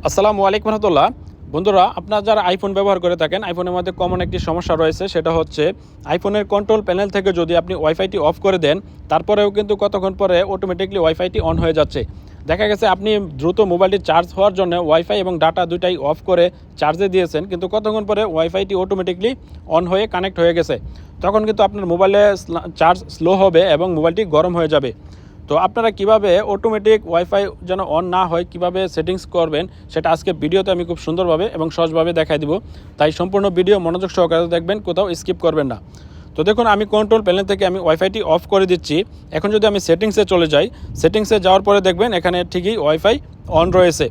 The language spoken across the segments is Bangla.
আসসালামু আলাইকুম রহমতুল্লাহ। বন্ধুরা, আপনারা যারা আইফোন ব্যবহার করে থাকেন, আইফোনের মধ্যে কমন একটি সমস্যা রয়েছে, সেটা হচ্ছে আইফোনের কন্ট্রোল প্যানেল থেকে যদি আপনি ওয়াইফাইটি অফ করে দেন, তারপরেও কিন্তু কতক্ষণ পরে অটোমেটিকলি ওয়াইফাইটি অন হয়ে যাচ্ছে। দেখা গেছে আপনি দ্রুত মোবাইলটি চার্জ হওয়ার জন্য ওয়াইফাই এবং ডাটা দুটাই অফ করে চার্জে দিয়েছেন, কিন্তু কতক্ষণ পরে ওয়াইফাইটি অটোমেটিকলি অন হয়ে কানেক্ট হয়ে গেছে। তখন কিন্তু আপনার মোবাইলে চার্জ স্লো হবে এবং মোবাইলটি গরম হয়ে যাবে। তো আপনারা কিভাবে অটোমেটিক ওয়াইফাই যেন অন না হয় কিভাবে সেটিংস করবেন, সেটা আজকে ভিডিওতে আমি খুব সুন্দরভাবে এবং সহজভাবে দেখাই দিব। তাই সম্পূর্ণ ভিডিও মনোযোগ সহকারে দেখবেন, কোথাও স্কিপ করবেন না। তো দেখুন, আমি কন্ট্রোল প্যানেল থেকে আমি ওয়াইফাইটি অফ করে দিচ্ছি। এখন যদি আমি সেটিংসে চলে যাই, সেটিংসে যাওয়ার পরে দেখবেন এখানে ঠিকই ওয়াইফাই অন রয়েছে।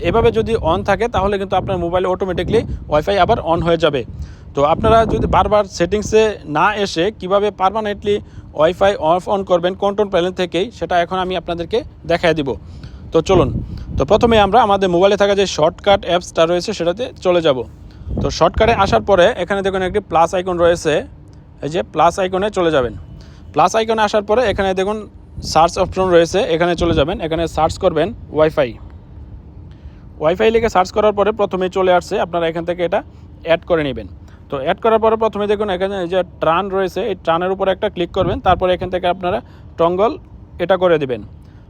এভাবে যদি অন থাকে তাহলে কিন্তু আপনার মোবাইলে অটোমেটিকলি ওয়াইফাই আবার অন হয়ে যাবে। তো আপনারা যদি বারবার সেটিংসে না এসে কিভাবে পার্মানেন্টলি ওয়াইফাই অফ অন করবেন কন্ট্রোল প্যানেল থেকেই, সেটা এখন আমি আপনাদেরকে দেখাই দিব। তো চলুন, তো প্রথমে আমরা আমাদের মোবাইলে থাকা যে শর্টকাট অ্যাপসটা রয়েছে সেটাতে চলে যাব। তো শর্টকাটে আসার পরে এখানে দেখুন একটি প্লাস আইকন রয়েছে, এই যে প্লাস আইকনে চলে যাবেন। প্লাস আইকনে আসার পরে এখানে দেখুন সার্চ অপশন রয়েছে, এখানে চলে যাবেন। এখানে সার্চ করবেন ওয়াইফাই। ওয়াইফাই লিখে সার্চ করার পরে প্রথমেই চলে আসছে, আপনারা এখান থেকে এটা অ্যাড করে নেবেন। তো অ্যাড করার পরে প্রথমে দেখুন এখানে যে ট্রান রয়েছে, এই ট্রানের উপর একটা ক্লিক করবেন। তারপরে এখান থেকে আপনারা টঙ্গল এটা করে দিবেন।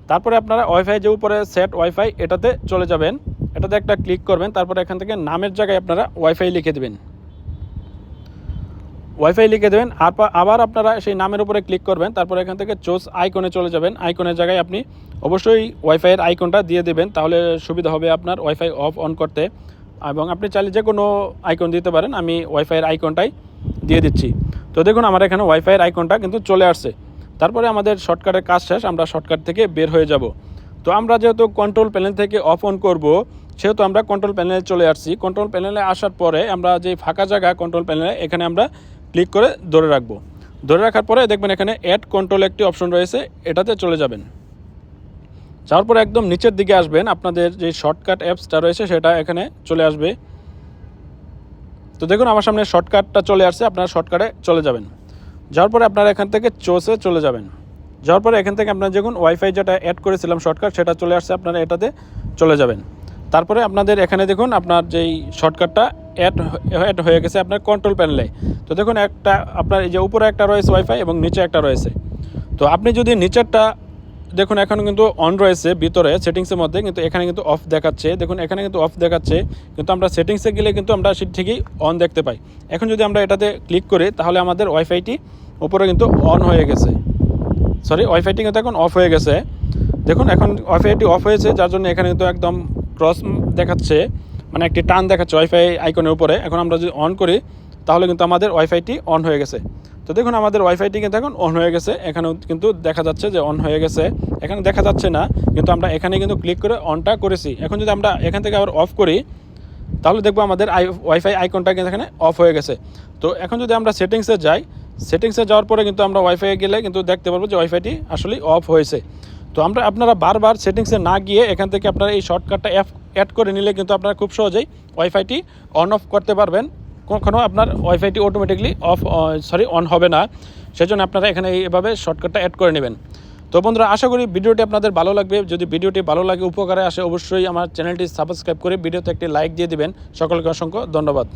তারপরে আপনারা ওয়াইফাই যে উপরে সেট ওয়াইফাই এটাতে চলে যাবেন, এটাতে একটা ক্লিক করবেন। তারপরে এখান থেকে নামের জায়গায় আপনারা ওয়াইফাই লিখে দেবেন, ওয়াইফাই লিখে দেবেন। আবার আপনারা সেই নামের উপরে ক্লিক করবেন। তারপরে এখান থেকে চুজ আইকনে চলে যাবেন। আইকনের জায়গায় আপনি অবশ্যই ওয়াইফাইয়ের আইকনটা দিয়ে দেবেন, তাহলে সুবিধা হবে আপনার ওয়াইফাই অফ অন করতে। এবং আপনি চাইলে যে কোনো আইকন দিতে পারেন, আমি ওয়াইফাইয়ের আইকনটাই দিয়ে দিচ্ছি। তো দেখুন আমার এখানে ওয়াইফাইয়ের আইকনটা কিন্তু চলে আসছে। তারপরে আমাদের শর্টকাটের কাজ শেষ, আমরা শর্টকাট থেকে বের হয়ে যাব। তো আমরা যেহেতু কন্ট্রোল প্যানেল থেকে অফ অন করব, সেহেতু আমরা কন্ট্রোল প্যানেলে চলে আসছি। কন্ট্রোল প্যানেলে আসার পরে আমরা যে ফাঁকা জায়গা কন্ট্রোল প্যানেলে, এখানে আমরা ক্লিক করে ধরে রাখবো। ধরে রাখার পরে দেখবেন এখানে অ্যাড কন্ট্রোল একটি অপশন রয়েছে, এটাতে চলে যাবেন। যাওয়ার পরে একদম নিচের দিকে আসবেন, আপনাদের যে শর্টকাট অ্যাপসটা রয়েছে সেটা এখানে চলে আসবে। তো দেখুন আমার সামনে শর্টকাটটা চলে আসছে, আপনারা শর্টকাটে চলে যাবেন। যাওয়ার পরে আপনারা এখান থেকে চোসে চলে যাবেন। যাওয়ার পরে এখান থেকে আপনারা দেখুন ওয়াইফাই যেটা অ্যাড করেছিলাম শর্টকাট, সেটা চলে আসছে, আপনারা এটাতে চলে যাবেন। তারপরে আপনাদের এখানে দেখুন আপনার যেই শর্টকাটটা অ্যাড হয়ে গেছে আপনার কন্ট্রোল প্যানেলে। তো দেখুন একটা আপনার এই যে উপরে একটা রয়েছে ওয়াইফাই এবং নিচে একটা রয়েছে। তো আপনি যদি নিচেরটা দেখুন এখন কিন্তু অন রয়েছে ভিতরে সেটিংসের মধ্যে, কিন্তু এখানে কিন্তু অফ দেখাচ্ছে। দেখুন এখানে কিন্তু অফ দেখাচ্ছে, কিন্তু আমরা সেটিংসে গেলে কিন্তু আমরা ঠিকই অন দেখতে পাই। এখন যদি আমরা এটাতে ক্লিক করি তাহলে আমাদের ওয়াইফাইটি উপরে কিন্তু অন হয়ে গেছে, ওয়াইফাইটি কিন্তু এখন অফ হয়ে গেছে। দেখুন এখন ওয়াইফাইটি অফ হয়েছে, যার জন্য এখানে কিন্তু একদম ক্রস দেখাচ্ছে, মানে একটি টান দেখাচ্ছে ওয়াইফাই আইকনের উপরে। এখন আমরা যদি অন করি তাহলে কিন্তু আমাদের ওয়াইফাইটি অন হয়ে গেছে। তো দেখুন আমাদের ওয়াইফাইটি কিন্তু এখন অন হয়ে গেছে, এখানেও কিন্তু দেখা যাচ্ছে যে অন হয়ে গেছে। এখানে দেখা যাচ্ছে না, কিন্তু আমরা এখানে কিন্তু ক্লিক করে অনটা করেছি। এখন যদি আমরা এখান থেকে আবার অফ করি তাহলে দেখবো আমাদের ওয়াইফাই আইকনটা কিন্তু এখানে অফ হয়ে গেছে। তো এখন যদি আমরা সেটিংসে যাই, সেটিংসে যাওয়ার পরে কিন্তু আমরা ওয়াইফাইয়ে গেলে কিন্তু দেখতে পারবো যে ওয়াইফাইটি আসলেই অফ হয়েছে। তো আপনারা বারবার সেটিংসে না গিয়ে এখান থেকে আপনারা এই শর্টকাটটা অ্যাড করে নিলে কিন্তু আপনারা খুব সহজেই ওয়াইফাইটি অন অফ করতে পারবেন। কখনও আপনার ওয়াইফাইটি অটোমেটিকলি অন হবে না। সেজন্য আপনারা এখানে এইভাবে শর্টকাটটা অ্যাড করে নেবেন। তো বন্ধুরা, আশা করি ভিডিওটি আপনাদের ভালো লাগবে। যদি ভিডিওটি ভালো লাগে, উপকারে আসে, অবশ্যই আমার চ্যানেলটি সাবস্ক্রাইব করে ভিডিওতে একটি লাইক দিয়ে দিবেন। সকলকে অসংখ্য ধন্যবাদ।